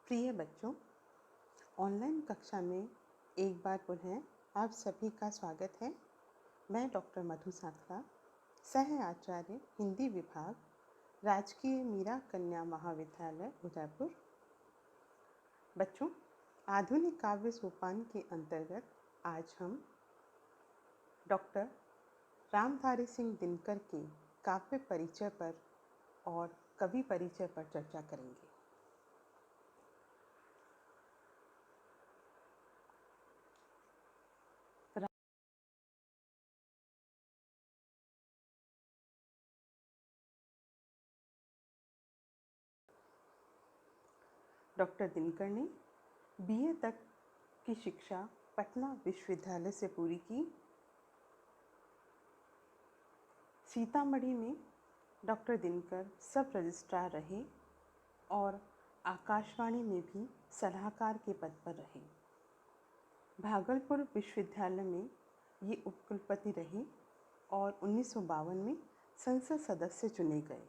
प्रिय बच्चों, ऑनलाइन कक्षा में एक बार पुनः आप सभी का स्वागत है। मैं डॉक्टर मधु साखला, सह आचार्य हिंदी विभाग, राजकीय मीरा कन्या महाविद्यालय उदयपुर। बच्चों, आधुनिक काव्य सोपान के अंतर्गत आज हम डॉक्टर रामधारी सिंह दिनकर के काव्य परिचय पर और कवि परिचय पर चर्चा करेंगे। डॉक्टर दिनकर ने बीए तक की शिक्षा पटना विश्वविद्यालय से पूरी की। सीतामढ़ी में डॉक्टर दिनकर सब रजिस्ट्रार रहे और आकाशवाणी में भी सलाहकार के पद पर रहे। भागलपुर विश्वविद्यालय में ये उपकुलपति रहे और 1952 में संसद सदस्य चुने गए।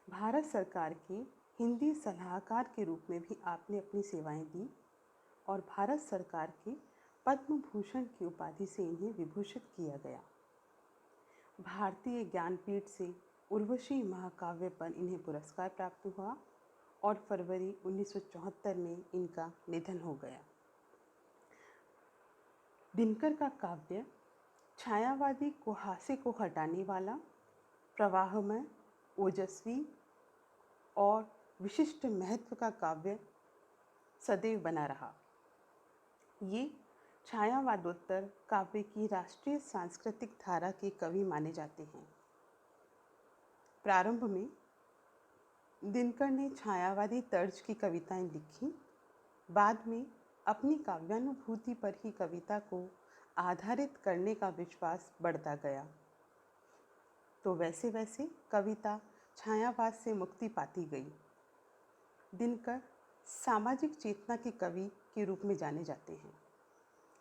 भारत सरकार के हिंदी सलाहकार के रूप में भी आपने अपनी सेवाएं दी और भारत सरकार के पद्म भूषण की उपाधि से इन्हें विभूषित किया गया। भारतीय ज्ञानपीठ से उर्वशी महाकाव्य पर इन्हें पुरस्कार प्राप्त हुआ और फरवरी 1974 में इनका निधन हो गया। दिनकर का काव्य छायावादी कुहासे को हटाने वाला, प्रवाहमय, ओजस्वी और विशिष्ट महत्व का काव्य सदैव बना रहा। ये छायावादोत्तर काव्य की राष्ट्रीय सांस्कृतिक धारा के कवि माने जाते हैं। प्रारंभ में दिनकर ने छायावादी तर्ज की कविताएं लिखी। बाद में अपनी काव्यानुभूति पर ही कविता को आधारित करने का विश्वास बढ़ता गया, तो वैसे वैसे कविता छायावाद से मुक्ति पाती गई। दिनकर सामाजिक चेतना के कवि के रूप में जाने जाते हैं।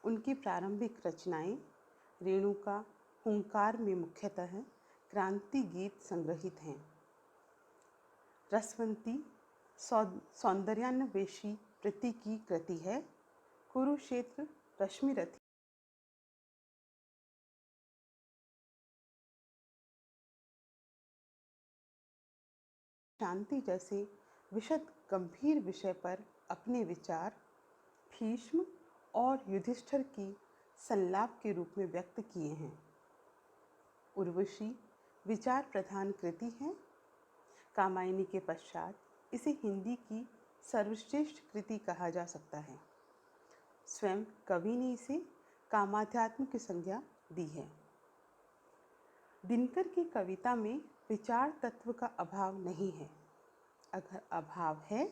उनकी प्रारंभिक रचनाएं रेणुका, हुंकार में मुख्यतः क्रांति गीत संग्रहित हैं। रसवंती सौंदर्यान्वेषी प्रति की कृति है। कुरुक्षेत्र, रश्मिरथी शांति जैसे विशद गंभीर विषय पर अपने विचार भीष्म और युधिष्ठिर की संलाप के रूप में व्यक्त किए हैं। उर्वशी विचार प्रधान कृति है। कामायनी के पश्चात इसे हिंदी की सर्वश्रेष्ठ कृति कहा जा सकता है। स्वयं कवि ने इसे कामाध्यात्म की संज्ञा दी है। दिनकर की कविता में विचार तत्व का अभाव नहीं है। अगर अभाव है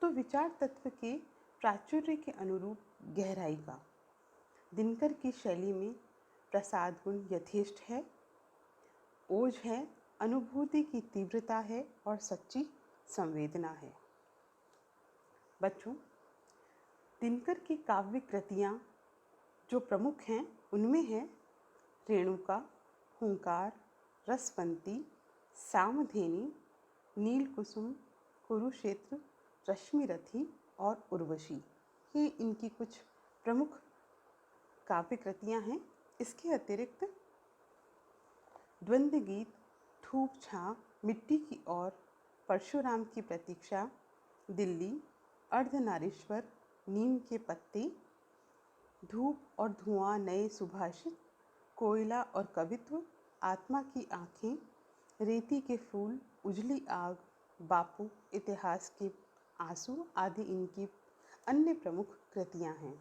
तो विचार तत्व के प्राचुर्य के अनुरूप गहराई का। दिनकर की शैली में प्रसाद गुण यथेष्ट है, ओज है, अनुभूति की तीव्रता है और सच्ची संवेदना है। बच्चों, दिनकर की काव्य कृतियाँ जो प्रमुख हैं उनमें है रेणुका, हुंकार, रसवंती, सामधेनी, नीलकुसुम, कुरुक्षेत्र, रश्मिरथी और उर्वशी। ये इनकी कुछ प्रमुख काव्य कृतियाँ हैं। इसके अतिरिक्त द्वंद्व गीत, धूप छां, मिट्टी की ओर, परशुराम की प्रतीक्षा, दिल्ली, अर्धनारीश्वर, नीम के पत्ते, धूप और धुआं, नए सुभाषित, कोयला और कवित्व, आत्मा की आँखें, रेती के फूल, उजली आग, बापू, इतिहास के आंसू आदि इनकी अन्य प्रमुख कृतियाँ हैं।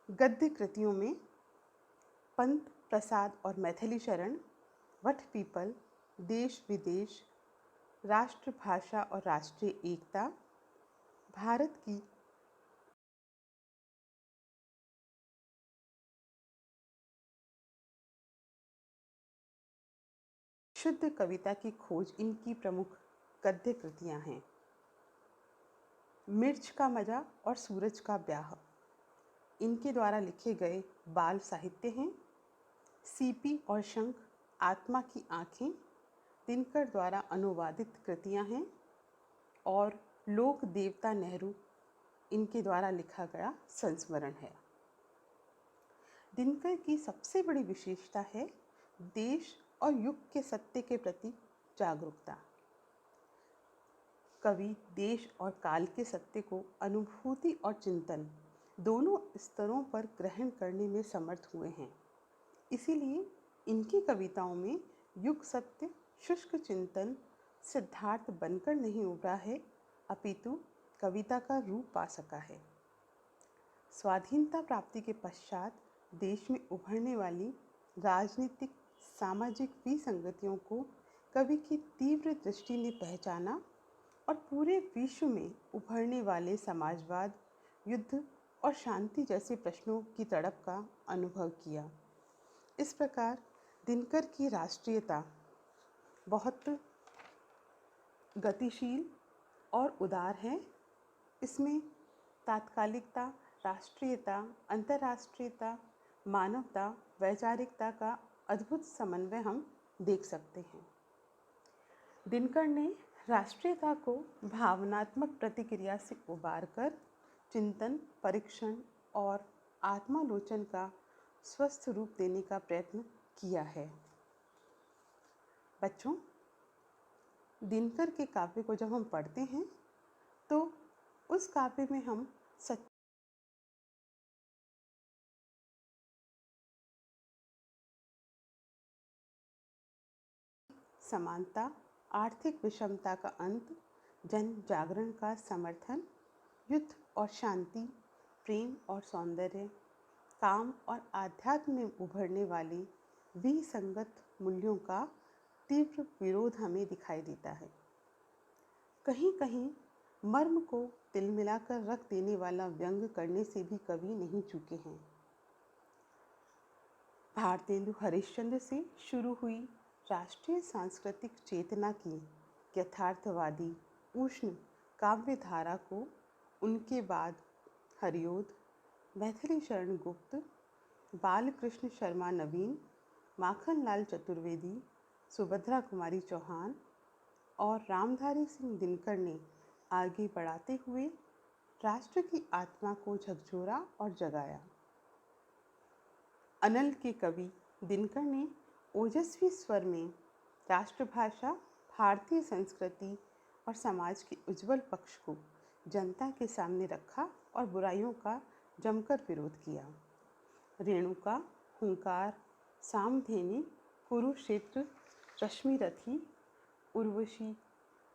गद्य कृतियों में पंत, प्रसाद और मैथिली शरण, वट पीपल, देश विदेश, राष्ट्रभाषा और राष्ट्रीय एकता, भारत की शुद्ध कविता की खोज इनकी प्रमुख गद्य कृतियाँ हैं। मिर्च का मजा और सूरज का ब्याह इनके द्वारा लिखे गए बाल साहित्य हैं। सीपी और शंख, आत्मा की आँखें, दिनकर द्वारा अनुवादित कृतियां हैं और लोक देवता नेहरू इनके द्वारा लिखा गया संस्मरण है। दिनकर की सबसे बड़ी विशेषता है देश और युग के सत्य के प्रति जागरूकता। कवि देश और काल के सत्य को अनुभूति और चिंतन दोनों स्तरों पर ग्रहण करने में समर्थ हुए हैं। इसीलिए इनकी कविताओं में युग सत्य शुष्क चिंतन सिद्धार्थ बनकर नहीं उभरा है, अपितु कविता का रूप पा सका है। स्वाधीनता प्राप्ति के पश्चात देश में उभरने वाली राजनीतिक सामाजिक विसंगतियों को कवि की तीव्र दृष्टि ने पहचाना और पूरे विश्व में उभरने वाले समाजवाद, युद्ध और शांति जैसे प्रश्नों की तड़प का अनुभव किया। इस प्रकार दिनकर की राष्ट्रीयता बहुत गतिशील और उदार है। इसमें तात्कालिकता, राष्ट्रीयता, अंतर्राष्ट्रीयता, मानवता, वैचारिकता का अद्भुत समन्वय हम देख सकते हैं। दिनकर ने राष्ट्रीयता को भावनात्मक प्रतिक्रिया से उबारकर चिंतन, परीक्षण और आत्मालोचन का स्वस्थ रूप देने का प्रयत्न किया है। बच्चों, दिनकर के काव्य को जब हम पढ़ते हैं तो उस काव्य में हम समानता, आर्थिक विषमता का अंत, जन जागरण का समर्थन, युद्ध और शांति, प्रेम और सौंदर्य, काम और आध्यात्म में उभरने वाले विसंगत मूल्यों का तीव्र विरोध हमें दिखाई देता है। कहीं कहीं मर्म को तिलमिलाकर रख देने वाला व्यंग करने से भी कवि नहीं चूके हैं। भारतेंदु हरिश्चंद्र से शुरू हुई राष्ट्रीय सांस्कृतिक चेतना की यथार्थवादी उष्ण काव्य धारा को उनके बाद हरिओद, मैथिली शरण गुप्त, बालकृष्ण शर्मा नवीन, माखनलाल चतुर्वेदी, सुभद्रा कुमारी चौहान और रामधारी सिंह दिनकर ने आगे बढ़ाते हुए राष्ट्र की आत्मा को झकझोरा और जगाया। अनल के कवि दिनकर ने ओजस्वी स्वर में राष्ट्रभाषा, भारतीय संस्कृति और समाज के उज्जवल पक्ष को जनता के सामने रखा और बुराइयों का जमकर विरोध किया। रेणुका, हुंकार, सामधेनी, कुरुक्षेत्र, रश्मिरथी, उर्वशी,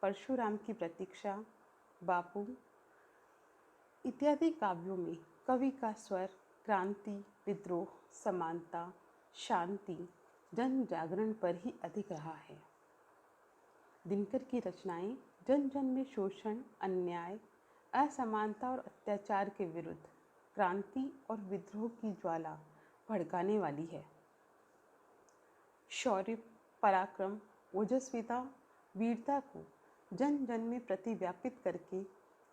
परशुराम की प्रतीक्षा, बापू इत्यादि काव्यों में कवि का स्वर क्रांति, विद्रोह, समानता, शांति, जन जागरण पर ही अधिक रहा है। दिनकर की रचनाएं जन जन में शोषण, अन्याय, असमानता और अत्याचार के विरुद्ध क्रांति और विद्रोह की ज्वाला भड़काने वाली है। शौर्य, पराक्रम, ओजस्विता, वीरता को जन जन में प्रतिव्यापित करके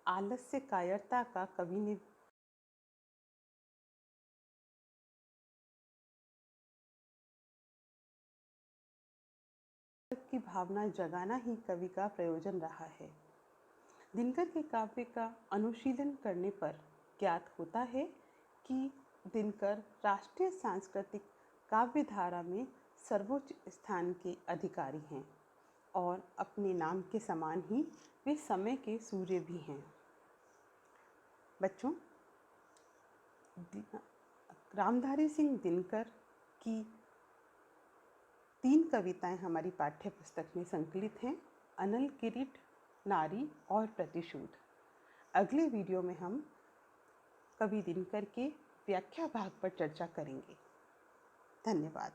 आलस्य कायरता का कवि ने की भावना जगाना ही कवि का प्रयोजन रहा है। दिनकर के काव्य का अनुशीलन करने पर ज्ञात होता है कि दिनकर राष्ट्रीय सांस्कृतिक काव्य धारा में सर्वोच्च स्थान के अधिकारी हैं और अपने नाम के समान ही वे समय के सूर्य भी हैं। बच्चों, रामधारी सिंह दिनकर की 3 कविताएं हमारी पाठ्य पुस्तक में संकलित हैं, अनल, किरीट, नारी और प्रतिशोध। अगले वीडियो में हम कवि दिनकर के व्याख्या भाग पर चर्चा करेंगे। धन्यवाद।